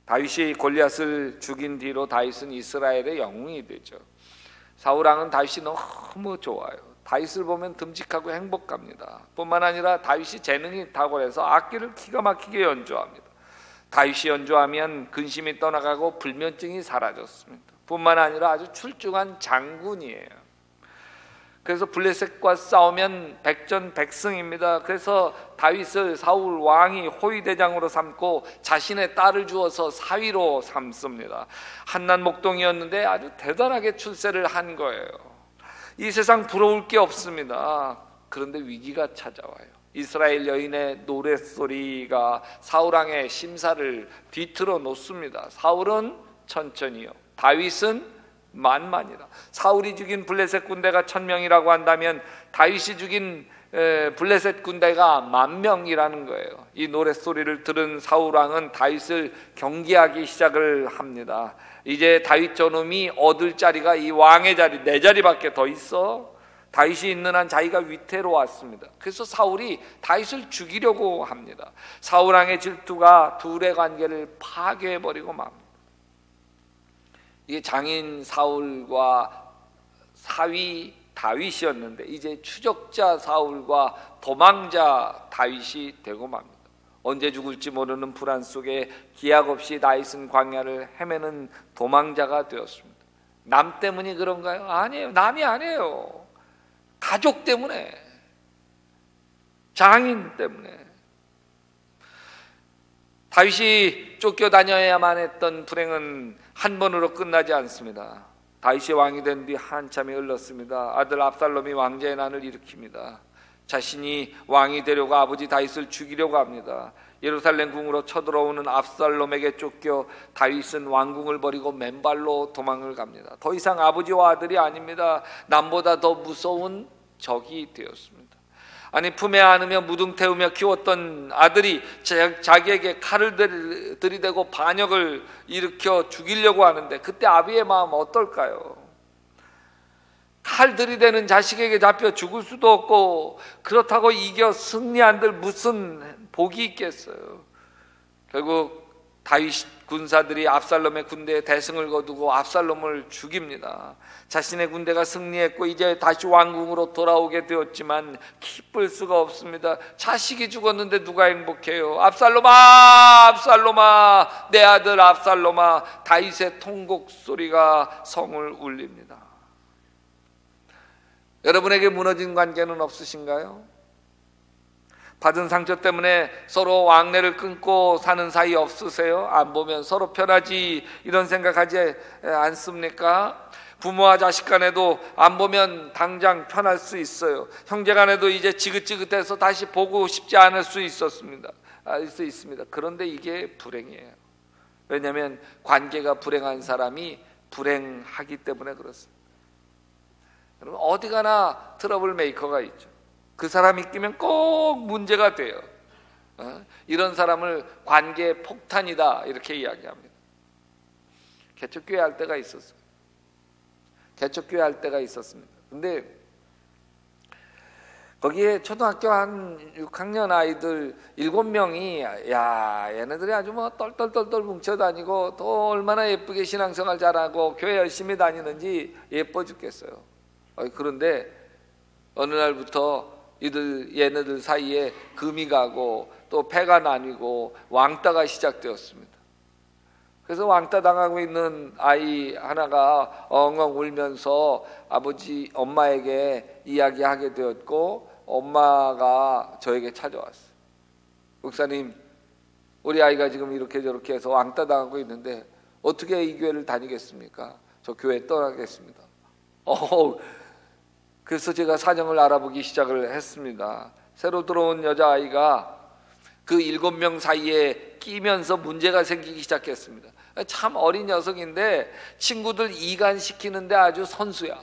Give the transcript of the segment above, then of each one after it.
다윗이 골리앗을 죽인 뒤로 다윗은 이스라엘의 영웅이 되죠. 사울왕은 다윗이 너무 좋아요. 다윗을 보면 듬직하고 행복합니다. 뿐만 아니라 다윗이 재능이 탁월해서 악기를 기가 막히게 연주합니다. 다윗이 연주하면 근심이 떠나가고 불면증이 사라졌습니다. 뿐만 아니라 아주 출중한 장군이에요. 그래서 블레셋과 싸우면 백전백승입니다. 그래서 다윗을 사울 왕이 호위대장으로 삼고 자신의 딸을 주어서 사위로 삼습니다. 한난 목동이었는데 아주 대단하게 출세를 한 거예요. 이 세상 부러울 게 없습니다. 그런데 위기가 찾아와요. 이스라엘 여인의 노랫소리가 사울왕의 심사를 뒤틀어 놓습니다. 사울은 천천히요, 다윗은 만만이라. 사울이 죽인 블레셋 군대가 1000명이라고 한다면 다윗이 죽인 블레셋 군대가 10,000명이라는 거예요. 이 노랫소리를 들은 사울왕은 다윗을 경계하기 시작을 합니다. 이제 다윗 저놈이 얻을 자리가 이 왕의 자리 4자리밖에 더 있어. 다윗이 있는 한 자기가 위태로웠습니다. 그래서 사울이 다윗을 죽이려고 합니다. 사울왕의 질투가 둘의 관계를 파괴해버리고 맙니다. 이게 장인 사울과 사위 다윗이었는데 이제 추적자 사울과 도망자 다윗이 되고 맙니다. 언제 죽을지 모르는 불안 속에 기약 없이 다윗은 광야를 헤매는 도망자가 되었습니다. 남 때문이 그런가요? 아니에요. 남이 아니에요. 가족 때문에, 장인 때문에. 다윗이 쫓겨다녀야만 했던 불행은 한 번으로 끝나지 않습니다. 다윗이 왕이 된 뒤 한참이 흘렀습니다. 아들 압살롬이 왕자의 난을 일으킵니다. 자신이 왕이 되려고 아버지 다윗을 죽이려고 합니다. 예루살렘 궁으로 쳐들어오는 압살롬에게 쫓겨 다윗은 왕궁을 버리고 맨발로 도망을 갑니다. 더 이상 아버지와 아들이 아닙니다. 남보다 더 무서운 적이 되었습니다. 아니, 품에 안으며 무등 태우며 키웠던 아들이 자기에게 칼을 들이대고 반역을 일으켜 죽이려고 하는데 그때 아비의 마음 어떨까요? 칼 들이대는 자식에게 잡혀 죽을 수도 없고 그렇다고 이겨 승리한들 무슨 복이 있겠어요. 결국 다윗 군사들이 압살롬의 군대에 대승을 거두고 압살롬을 죽입니다. 자신의 군대가 승리했고 이제 다시 왕궁으로 돌아오게 되었지만 기쁠 수가 없습니다. 자식이 죽었는데 누가 행복해요? 압살롬아, 압살롬아, 내 아들 압살롬아. 다윗의 통곡 소리가 성을 울립니다. 여러분에게 무너진 관계는 없으신가요? 받은 상처 때문에 서로 왕래를 끊고 사는 사이 없으세요? 안 보면 서로 편하지 이런 생각하지 않습니까? 부모와 자식 간에도 안 보면 당장 편할 수 있어요. 형제 간에도 이제 지긋지긋해서 다시 보고 싶지 않을 수 있습니다. 그런데 이게 불행이에요. 왜냐하면 관계가 불행한 사람이 불행하기 때문에 그렇습니다. 여러분, 어디 가나 트러블 메이커가 있죠. 그 사람이 끼면 꼭 문제가 돼요. 이런 사람을 관계 폭탄이다 이렇게 이야기합니다. 개척교회 할 때가 있었어요. 개척교회 할 때가 있었습니다. 근데 거기에 초등학교 한 6학년 아이들 7명이 야, 얘네들이 아주 뭐 똘똘똘똘 뭉쳐다니고 또 얼마나 예쁘게 신앙생활 잘하고 교회 열심히 다니는지 예뻐 죽겠어요. 그런데 어느 날부터 얘네들 사이에 금이 가고 또 패가 나뉘고 왕따가 시작되었습니다. 그래서 왕따 당하고 있는 아이 하나가 엉엉 울면서 엄마에게 이야기하게 되었고 엄마가 저에게 찾아왔어요. 목사님, 우리 아이가 지금 이렇게 저렇게 해서 왕따 당하고 있는데 어떻게 이 교회를 다니겠습니까? 저 교회 떠나겠습니다. 그래서 제가 사정을 알아보기 시작을 했습니다. 새로 들어온 여자아이가 그 7명 사이에 끼면서 문제가 생기기 시작했습니다. 참 어린 녀석인데 친구들 이간시키는데 아주 선수야.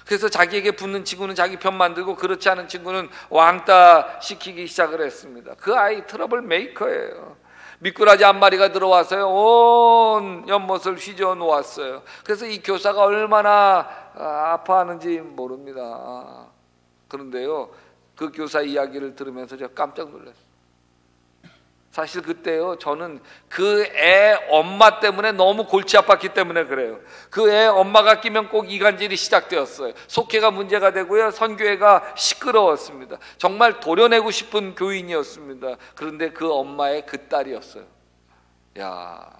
그래서 자기에게 붙는 친구는 자기 편 만들고 그렇지 않은 친구는 왕따 시키기 시작을 했습니다. 그 아이 트러블 메이커예요. 미꾸라지 한 마리가 들어와서요 온 연못을 휘저어 놓았어요. 그래서 이 교사가 얼마나 아파하는지 모릅니다. 그런데요, 그 교사 이야기를 들으면서 제가 깜짝 놀랐어요. 사실 그때요, 저는 그 애 엄마 때문에 너무 골치 아팠기 때문에 그래요. 그 애 엄마가 끼면 꼭 이간질이 시작되었어요. 속회가 문제가 되고요, 선교회가 시끄러웠습니다. 정말 도려내고 싶은 교인이었습니다. 그런데 그 엄마의 그 딸이었어요. 야,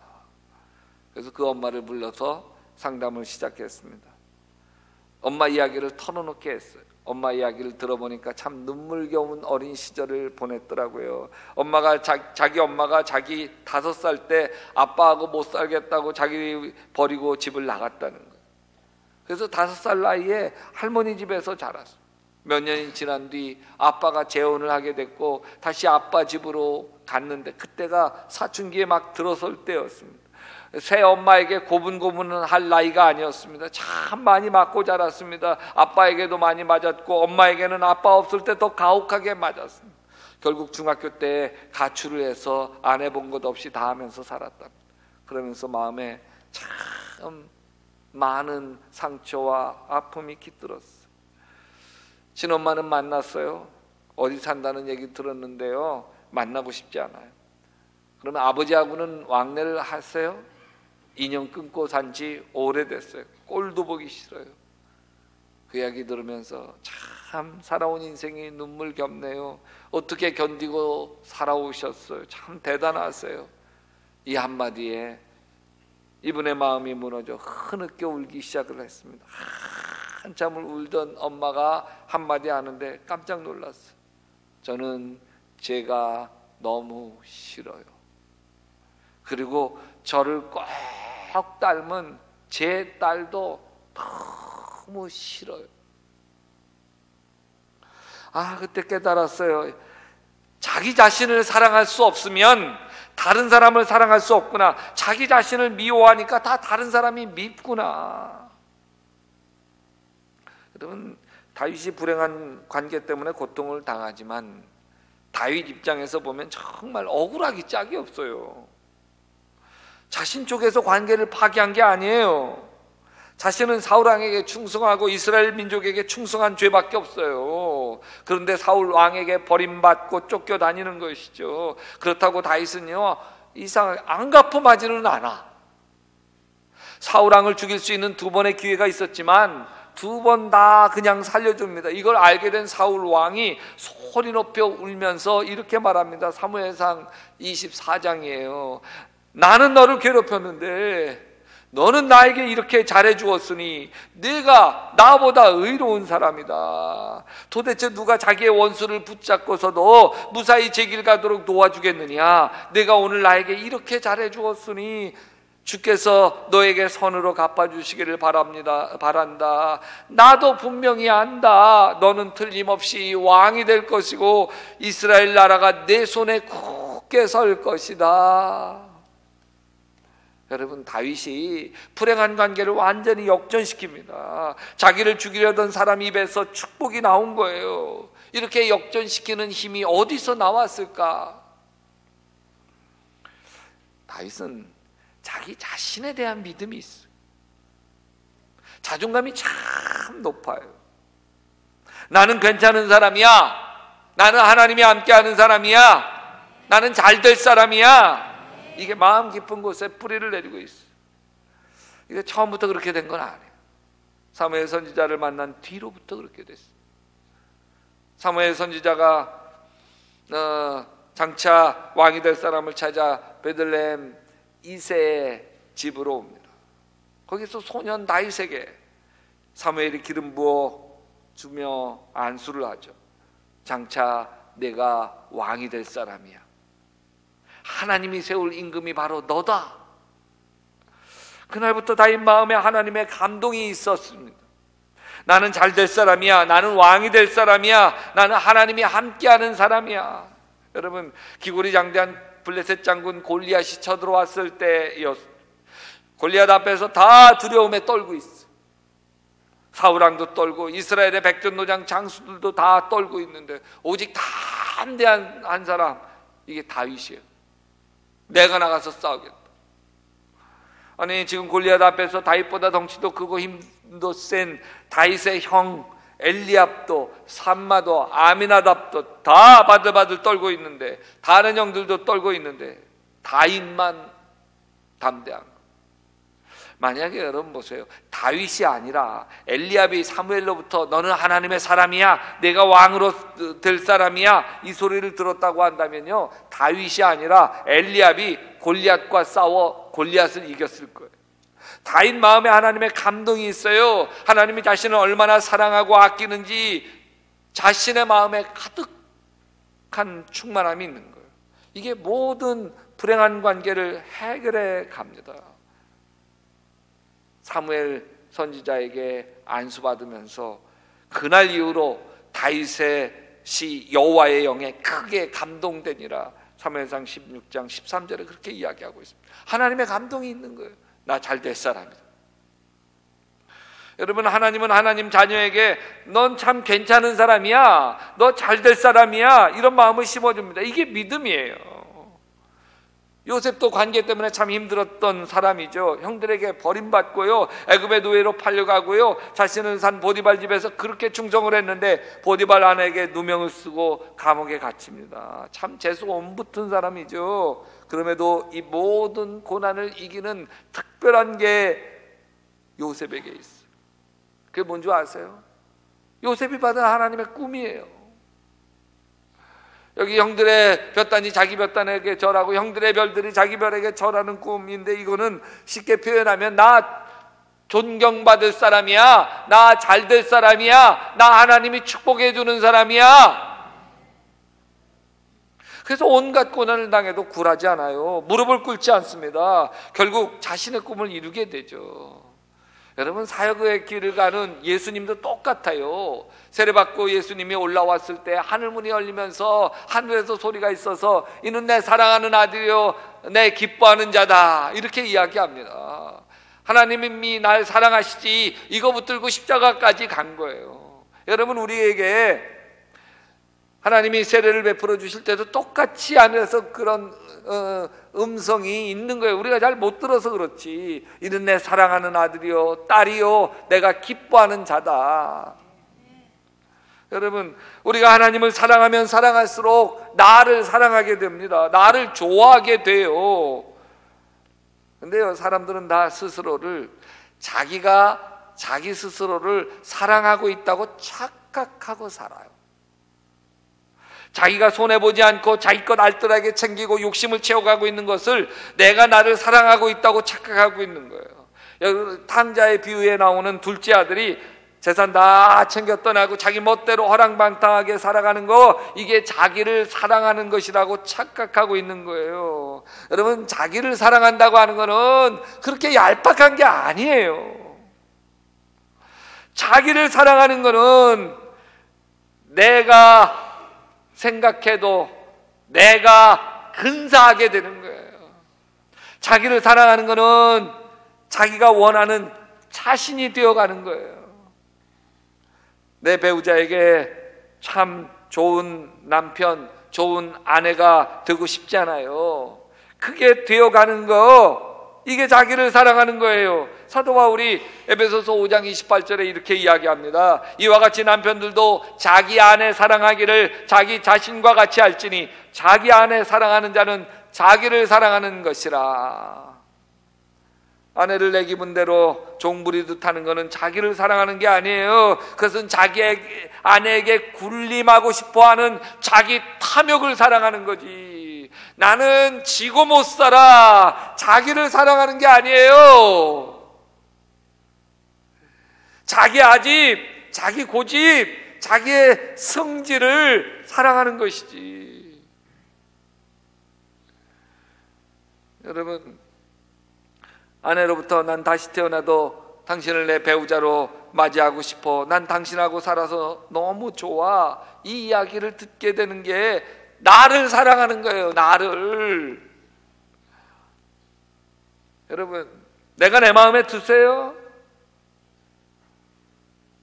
그래서 그 엄마를 불러서 상담을 시작했습니다. 엄마 이야기를 털어놓게 했어요. 엄마 이야기를 들어보니까 참 눈물겨운 어린 시절을 보냈더라고요. 엄마가 자기 엄마가 자기 5살 때 아빠하고 못 살겠다고 자기 버리고 집을 나갔다는 거예요. 그래서 5살 나이에 할머니 집에서 자랐어요. 몇 년이 지난 뒤 아빠가 재혼을 하게 됐고 다시 아빠 집으로 갔는데 그때가 사춘기에 막 들어설 때였습니다. 새 엄마에게 고분고분은 할 나이가 아니었습니다. 참 많이 맞고 자랐습니다. 아빠에게도 많이 맞았고 엄마에게는 아빠 없을 때 더 가혹하게 맞았습니다. 결국 중학교 때 가출을 해서 안 해본 것 없이 다 하면서 살았답니다. 그러면서 마음에 참 많은 상처와 아픔이 깃들었어요. 친엄마는 만났어요. 어디 산다는 얘기 들었는데요, 만나고 싶지 않아요. 그러면 아버지하고는 왕래를 하세요? 인연 끊고 산 지 오래됐어요. 꼴도 보기 싫어요. 그 이야기 들으면서 참 살아온 인생이 눈물겹네요. 어떻게 견디고 살아오셨어요. 참 대단하세요. 이 한마디에 이분의 마음이 무너져 흐느껴 울기 시작을 했습니다. 한참을 울던 엄마가 한마디 하는데 깜짝 놀랐어요. 저는 제가 너무 싫어요. 그리고 저를 꼭 닮은 제 딸도 너무 싫어요. 그때 깨달았어요. 자기 자신을 사랑할 수 없으면 다른 사람을 사랑할 수 없구나. 자기 자신을 미워하니까 다 다른 사람이 밉구나. 여러분, 다윗이 불행한 관계 때문에 고통을 당하지만 다윗 입장에서 보면 정말 억울하기 짝이 없어요. 자신 쪽에서 관계를 파괴한 게 아니에요. 자신은 사울 왕에게 충성하고 이스라엘 민족에게 충성한 죄밖에 없어요. 그런데 사울 왕에게 버림받고 쫓겨다니는 것이죠. 그렇다고 다윗은요, 이상하게 안 갚음하지는 않아. 사울 왕을 죽일 수 있는 2번의 기회가 있었지만 2번 다 그냥 살려줍니다. 이걸 알게 된 사울 왕이 소리 높여 울면서 이렇게 말합니다. 사무엘상 24장이에요. 나는 너를 괴롭혔는데 너는 나에게 이렇게 잘해주었으니 네가 나보다 의로운 사람이다. 도대체 누가 자기의 원수를 붙잡고서도 무사히 제 길 가도록 도와주겠느냐. 내가 오늘 나에게 이렇게 잘해주었으니 주께서 너에게 선으로 갚아주시기를 바란다. 나도 분명히 안다. 너는 틀림없이 왕이 될 것이고 이스라엘 나라가 내 손에 굳게 설 것이다. 여러분, 다윗이 불행한 관계를 완전히 역전시킵니다. 자기를 죽이려던 사람 입에서 축복이 나온 거예요. 이렇게 역전시키는 힘이 어디서 나왔을까? 다윗은 자기 자신에 대한 믿음이 있어요. 자존감이 참 높아요. 나는 괜찮은 사람이야. 나는 하나님이 함께하는 사람이야. 나는 잘 될 사람이야. 이게 마음 깊은 곳에 뿌리를 내리고 있어요. 이게 처음부터 그렇게 된 건 아니에요. 사무엘 선지자를 만난 뒤로부터 그렇게 됐어요. 사무엘 선지자가 장차 왕이 될 사람을 찾아 베들레헴 이새의 집으로 옵니다. 거기서 소년 다윗에게 사무엘이 기름 부어 주며 안수를 하죠. 장차 내가 왕이 될 사람이야. 하나님이 세울 임금이 바로 너다. 그날부터 다윗 마음에 하나님의 감동이 있었습니다. 나는 잘 될 사람이야. 나는 왕이 될 사람이야. 나는 하나님이 함께하는 사람이야. 여러분, 기골이 장대한 블레셋 장군 골리앗이 쳐들어왔을 때였습니다. 골리앗 앞에서 다 두려움에 떨고 있어. 사울왕도 떨고 이스라엘의 백전노장 장수들도 다 떨고 있는데 오직 담대한 한 사람, 이게 다윗이에요. 내가 나가서 싸우겠다. 아니, 지금 골리앗 앞에서 다윗보다 덩치도 크고 힘도 센 다윗의 형 엘리압도 삼마도 아미나답도 다 바들바들 떨고 있는데, 다른 형들도 떨고 있는데 다윗만 담대한 거. 만약에 여러분 보세요, 다윗이 아니라 엘리압이 사무엘로부터 너는 하나님의 사람이야, 내가 왕으로 될 사람이야, 이 소리를 들었다고 한다면요, 다윗이 아니라 엘리압이 골리앗과 싸워 골리앗을 이겼을 거예요. 다윗 마음에 하나님의 감동이 있어요. 하나님이 자신을 얼마나 사랑하고 아끼는지 자신의 마음에 가득한 충만함이 있는 거예요. 이게 모든 불행한 관계를 해결해 갑니다. 사무엘 선지자에게 안수받으면서 그날 이후로 다윗의 여호와의 영에 크게 감동되니라. 사무엘상 16장 13절에 그렇게 이야기하고 있습니다. 하나님의 감동이 있는 거예요. 나 잘 될 사람이다. 여러분, 하나님은 하나님 자녀에게 넌 참 괜찮은 사람이야, 너 잘 될 사람이야, 이런 마음을 심어줍니다. 이게 믿음이에요. 요셉도 관계 때문에 참 힘들었던 사람이죠. 형들에게 버림받고요, 애굽의 노예로 팔려가고요, 자신은 산 보디발 집에서 그렇게 충성을 했는데 보디발 아내에게 누명을 쓰고 감옥에 갇힙니다. 참 재수 엄붙은 사람이죠. 그럼에도 이 모든 고난을 이기는 특별한 게 요셉에게 있어요. 그게 뭔지 아세요? 요셉이 받은 하나님의 꿈이에요. 여기 형들의 볕단이 자기 볕단에게 절하고 형들의 별들이 자기 별에게 절하는 꿈인데, 이거는 쉽게 표현하면 나 존경받을 사람이야, 나 잘 될 사람이야, 나 하나님이 축복해 주는 사람이야. 그래서 온갖 고난을 당해도 굴하지 않아요. 무릎을 꿇지 않습니다. 결국 자신의 꿈을 이루게 되죠. 여러분, 사역의 길을 가는 예수님도 똑같아요. 세례받고 예수님이 올라왔을 때 하늘문이 열리면서 하늘에서 소리가 있어서 이는 내 사랑하는 아들이요 내 기뻐하는 자다, 이렇게 이야기합니다. 하나님이 날 사랑하시지, 이거 붙들고 십자가까지 간 거예요. 여러분, 우리에게 하나님이 세례를 베풀어 주실 때도 똑같이 안에서 그런 음성이 있는 거예요. 우리가 잘 못 들어서 그렇지. 이는 내 사랑하는 아들이요 딸이요 내가 기뻐하는 자다. 여러분, 우리가 하나님을 사랑하면 사랑할수록 나를 사랑하게 됩니다. 나를 좋아하게 돼요. 근데요, 사람들은 다 스스로를, 자기가 자기 스스로를 사랑하고 있다고 착각하고 살아요. 자기가 손해보지 않고 자기 것 알뜰하게 챙기고 욕심을 채워가고 있는 것을 내가 나를 사랑하고 있다고 착각하고 있는 거예요. 여기 탕자의 비유에 나오는 둘째 아들이 재산 다 챙겨 떠나고 자기 멋대로 허랑방탕하게 살아가는 거, 이게 자기를 사랑하는 것이라고 착각하고 있는 거예요. 여러분, 자기를 사랑한다고 하는 거는 그렇게 얄팍한 게 아니에요. 자기를 사랑하는 거는 내가 생각해도 내가 근사하게 되는 거예요. 자기를 사랑하는 것은 자기가 원하는 자신이 되어가는 거예요. 내 배우자에게 참 좋은 남편, 좋은 아내가 되고 싶잖아요. 그게 되어가는 거, 이게 자기를 사랑하는 거예요. 사도 바울이 에베소서 5장 28절에 이렇게 이야기합니다. 이와 같이 남편들도 자기 아내 사랑하기를 자기 자신과 같이 할지니 자기 아내 사랑하는 자는 자기를 사랑하는 것이라. 아내를 내 기분대로 종부리듯 하는 것은 자기를 사랑하는 게 아니에요. 그것은 자기 아내에게 군림하고 싶어하는 자기 탐욕을 사랑하는 거지. 나는 지고 못 살아, 자기를 사랑하는 게 아니에요. 자기 아집, 자기 고집, 자기의 성질을 사랑하는 것이지. 여러분, 아내로부터 난 다시 태어나도 당신을 내 배우자로 맞이하고 싶어, 난 당신하고 살아서 너무 좋아, 이 이야기를 듣게 되는 게 나를 사랑하는 거예요. 나를. 여러분, 내가 내 마음에 드세요?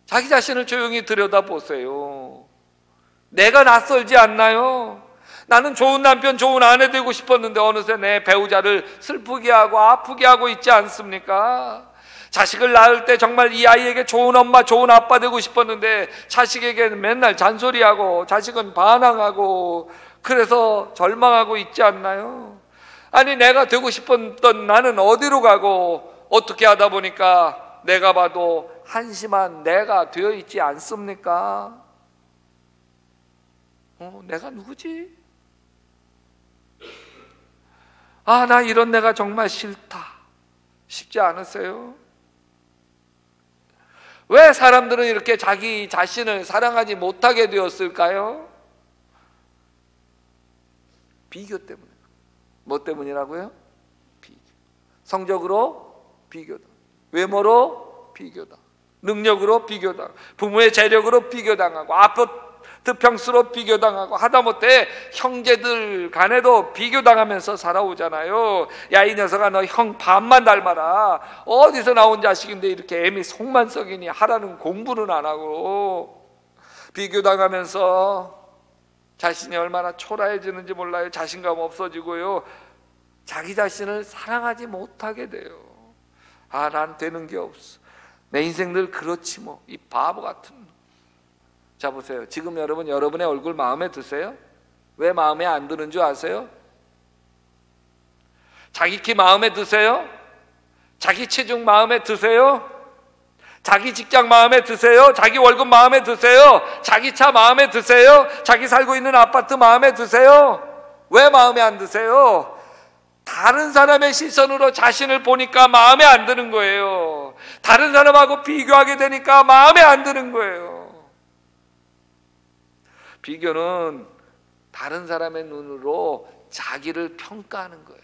자기 자신을 조용히 들여다보세요. 내가 낯설지 않나요? 나는 좋은 남편, 좋은 아내 되고 싶었는데 어느새 내 배우자를 슬프게 하고 아프게 하고 있지 않습니까? 자식을 낳을 때 정말 이 아이에게 좋은 엄마, 좋은 아빠 되고 싶었는데 자식에게는 맨날 잔소리하고 자식은 반항하고 그래서 절망하고 있지 않나요? 아니, 내가 되고 싶었던 나는 어디로 가고 어떻게 하다 보니까 내가 봐도 한심한 내가 되어 있지 않습니까? 내가 누구지? 아, 나 이런 내가 정말 싫다. 쉽지 않으세요? 왜 사람들은 이렇게 자기 자신을 사랑하지 못하게 되었을까요? 비교 때문에. 뭐 때문이라고요? 비교. 성적으로 비교다. 외모로 비교다. 능력으로 비교다. 부모의 재력으로 비교당하고 아파트 평수로 비교당하고 하다못해 형제들 간에도 비교당하면서 살아오잖아요. 야, 이 녀석아, 너 형 반만 닮아라. 어디서 나온 자식인데 이렇게 애미 속만 썩이니 하라는 공부는 안 하고 비교당하면서 자신이 얼마나 초라해지는지 몰라요. 자신감 없어지고요. 자기 자신을 사랑하지 못하게 돼요. 아, 난 되는 게 없어. 내 인생 늘 그렇지 뭐. 이 바보 같은. 자, 보세요. 지금 여러분의 얼굴 마음에 드세요? 왜 마음에 안 드는 줄 아세요? 자기 키 마음에 드세요? 자기 체중 마음에 드세요? 자기 직장 마음에 드세요? 자기 월급 마음에 드세요? 자기 차 마음에 드세요? 자기 살고 있는 아파트 마음에 드세요? 왜 마음에 안 드세요? 다른 사람의 시선으로 자신을 보니까 마음에 안 드는 거예요. 다른 사람하고 비교하게 되니까 마음에 안 드는 거예요. 비교는 다른 사람의 눈으로 자기를 평가하는 거예요.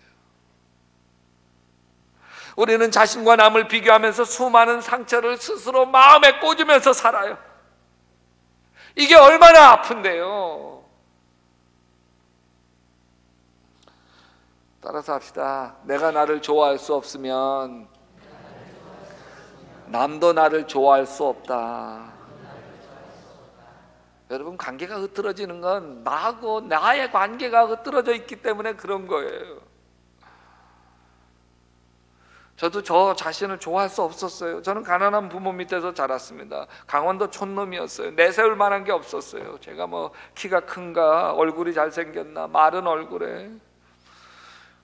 우리는 자신과 남을 비교하면서 수많은 상처를 스스로 마음에 꽂으면서 살아요. 이게 얼마나 아픈데요. 따라서 합시다. 내가 나를 좋아할 수 없으면 남도 나를 좋아할 수 없다. 여러분, 관계가 흐트러지는 건 나하고 나의 관계가 흐트러져 있기 때문에 그런 거예요. 저도 저 자신을 좋아할 수 없었어요. 저는 가난한 부모 밑에서 자랐습니다. 강원도 촌놈이었어요. 내세울 만한 게 없었어요. 제가 뭐 키가 큰가, 얼굴이 잘생겼나, 마른 얼굴에.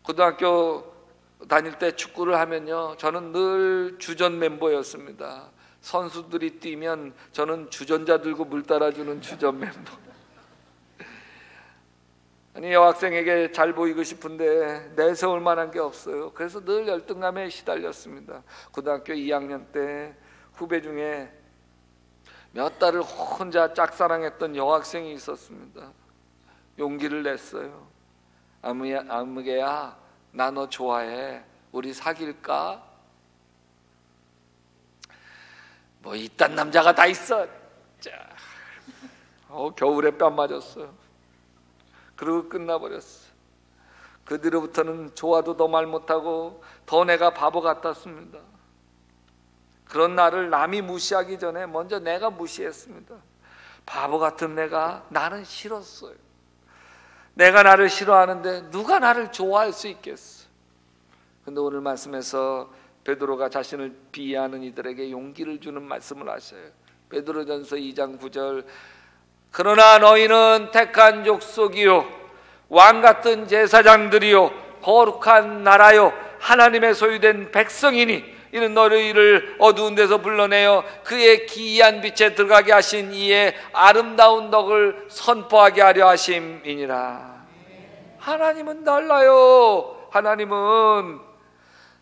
고등학교 다닐 때 축구를 하면요, 저는 늘 주전 멤버였습니다. 선수들이 뛰면 저는 주전자 들고 물 따라주는 주전 멤버. 아니, 여학생에게 잘 보이고 싶은데 내세울 만한 게 없어요. 그래서 늘 열등감에 시달렸습니다. 고등학교 2학년 때 후배 중에 몇 달을 혼자 짝사랑했던 여학생이 있었습니다. 용기를 냈어요. 아무개야, 나 너 좋아해. 우리 사귈까? 뭐 이딴 남자가 다 있어. 자, 겨울에 뺨 맞았어요. 그리고 끝나버렸어. 그 뒤로부터는 좋아도 더 말 못하고 더 내가 바보 같았습니다. 그런 나를 남이 무시하기 전에 먼저 내가 무시했습니다. 바보 같은 나는 싫었어요. 내가 나를 싫어하는데 누가 나를 좋아할 수 있겠어? 근데 오늘 말씀에서 베드로가 자신을 비하하는 이들에게 용기를 주는 말씀을 하셔요. 베드로전서 2장 9절, 그러나 너희는 택한 족속이요 왕같은 제사장들이요 거룩한 나라요 하나님의 소유된 백성이니 이는 너희를 어두운 데서 불러내어 그의 기이한 빛에 들어가게 하신 이의 아름다운 덕을 선포하게 하려 하심이니라. 하나님은 달라요. 하나님은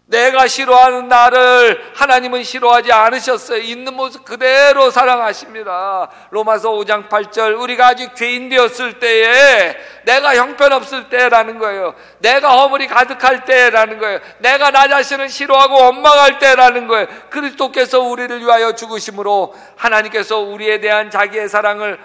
내가 싫어하는 나를 하나님은 싫어하지 않으셨어요. 있는 모습 그대로 사랑하십니다. 로마서 5장 8절, 우리가 아직 죄인 되었을 때에, 내가 형편없을 때라는 거예요. 내가 허물이 가득할 때라는 거예요. 내가 나 자신을 싫어하고 원망할 때라는 거예요. 그리스도께서 우리를 위하여 죽으심으로 하나님께서 우리에 대한 자기의 사랑을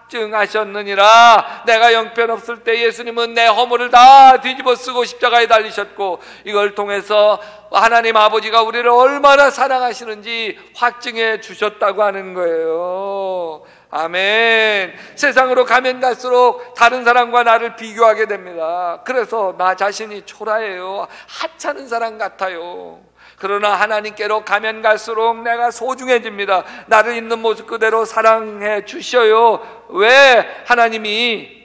확증하셨느니라. 내가 형편없을 때 예수님은 내 허물을 다 뒤집어 쓰고 십자가에 달리셨고, 이걸 통해서 하나님 아버지가 우리를 얼마나 사랑하시는지 확증해 주셨다고 하는 거예요. 아멘. 세상으로 가면 갈수록 다른 사람과 나를 비교하게 됩니다. 그래서 나 자신이 초라해요. 하찮은 사람 같아요. 그러나 하나님께로 가면 갈수록 내가 소중해집니다. 나를 있는 모습 그대로 사랑해 주셔요. 왜? 하나님이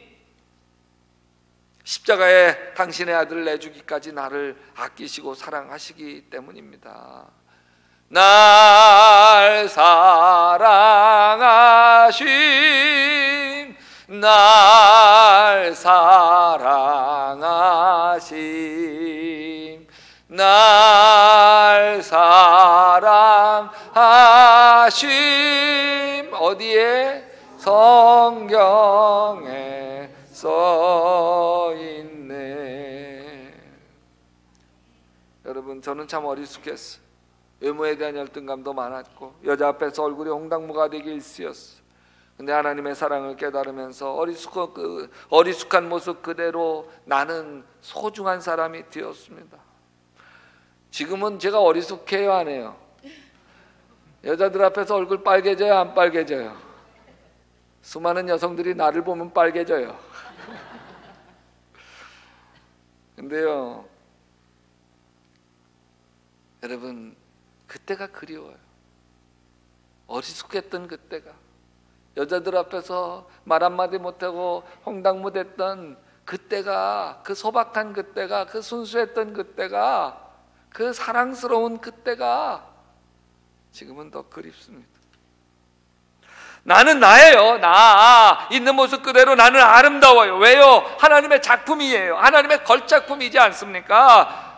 십자가에 당신의 아들을 내주기까지 나를 아끼시고 사랑하시기 때문입니다. 날 사랑하심, 날 사랑하심, 날 사랑하심. 어디에? 성경에 써있네. 여러분, 저는 참 어리숙했어요. 외모에 대한 열등감도 많았고 여자 앞에서 얼굴이 홍당무가 되게 일쑤였어요. 근데 하나님의 사랑을 깨달으면서 어리숙한 모습 그대로 나는 소중한 사람이 되었습니다. 지금은 제가 어리숙해요, 안 해요? 여자들 앞에서 얼굴 빨개져요, 안 빨개져요? 수많은 여성들이 나를 보면 빨개져요. 근데요, 여러분, 그때가 그리워요. 어리숙했던 그때가, 여자들 앞에서 말 한마디 못하고 홍당무됐던 그때가, 그 소박한 그때가, 그 순수했던 그때가, 그 사랑스러운 그때가 지금은 더 그립습니다. 나는 나예요. 나 있는 모습 그대로 나는 아름다워요. 왜요? 하나님의 작품이에요. 하나님의 걸작품이지 않습니까?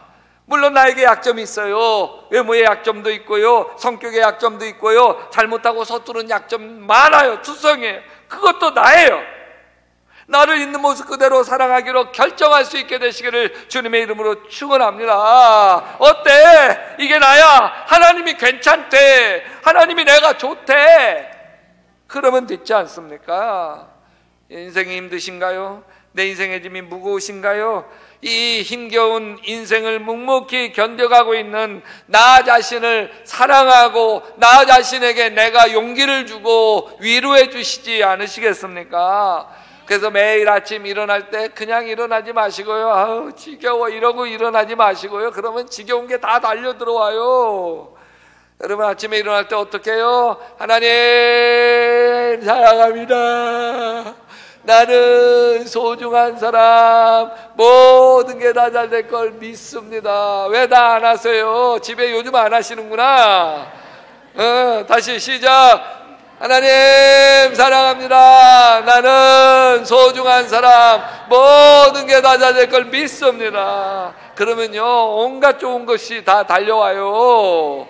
물론 나에게 약점이 있어요. 외모의 약점도 있고요, 성격의 약점도 있고요, 잘못하고 서투른 약점 많아요. 투성이에요. 그것도 나예요. 나를 있는 모습 그대로 사랑하기로 결정할 수 있게 되시기를 주님의 이름으로 축원합니다. 어때? 이게 나야. 하나님이 괜찮대. 하나님이 내가 좋대. 그러면 됐지 않습니까? 인생이 힘드신가요? 내 인생의 짐이 무거우신가요? 이 힘겨운 인생을 묵묵히 견뎌가고 있는 나 자신을 사랑하고 나 자신에게 내가 용기를 주고 위로해 주시지 않으시겠습니까? 그래서 매일 아침 일어날 때 그냥 일어나지 마시고요, 아우 지겨워 이러고 일어나지 마시고요. 그러면 지겨운 게 다 달려 들어와요. 여러분, 아침에 일어날 때 어떻게 해요? 하나님 사랑합니다. 나는 소중한 사람, 모든 게 다 잘 될 걸 믿습니다. 왜 다 안 하세요? 집에 요즘 안 하시는구나. 다시 시작. 하나님 사랑합니다. 나는 소중한 사람, 모든 게 다 잘 될 걸 믿습니다. 그러면요, 온갖 좋은 것이 다 달려와요.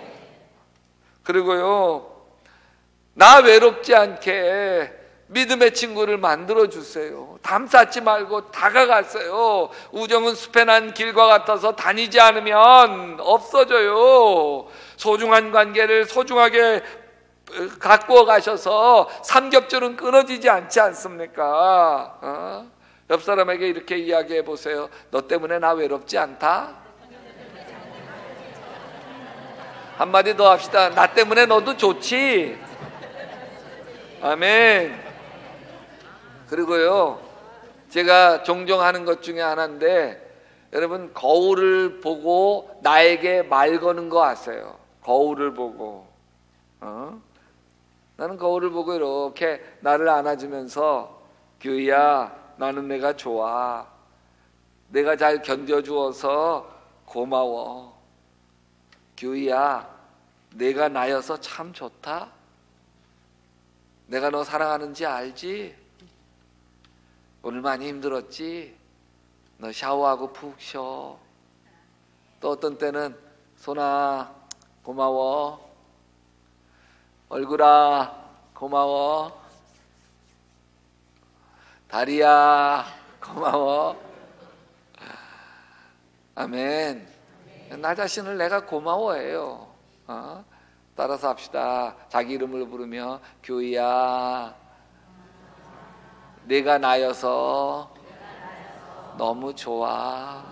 그리고요, 나 외롭지 않게 믿음의 친구를 만들어주세요. 담 쌓지 말고 다가가세요. 우정은 숲에 난 길과 같아서 다니지 않으면 없어져요. 소중한 관계를 소중하게 가꾸어 가셔서 삼겹줄은 끊어지지 않지 않습니까? 옆 사람에게 이렇게 이야기해 보세요. 너 때문에 나 외롭지 않다? 한마디 더 합시다. 나 때문에 너도 좋지? 아멘. 그리고요, 제가 종종 하는 것 중에 하나인데, 여러분, 거울을 보고 나에게 말 거는 거 아세요? 거울을 보고. 나는 거울을 보고 이렇게 나를 안아주면서, 규희야, 나는 내가 좋아. 내가 잘 견뎌주어서 고마워. 규희야, 내가 나여서 참 좋다. 내가 너 사랑하는지 알지? 오늘 많이 힘들었지? 너 샤워하고 푹 쉬어. 또 어떤 때는 손아 고마워, 얼굴아 고마워, 다리야 고마워. 아멘. 나 자신을 내가 고마워해요. 따라서 합시다. 자기 이름을 부르며, 규희야, 내가 나여서 너무 좋아.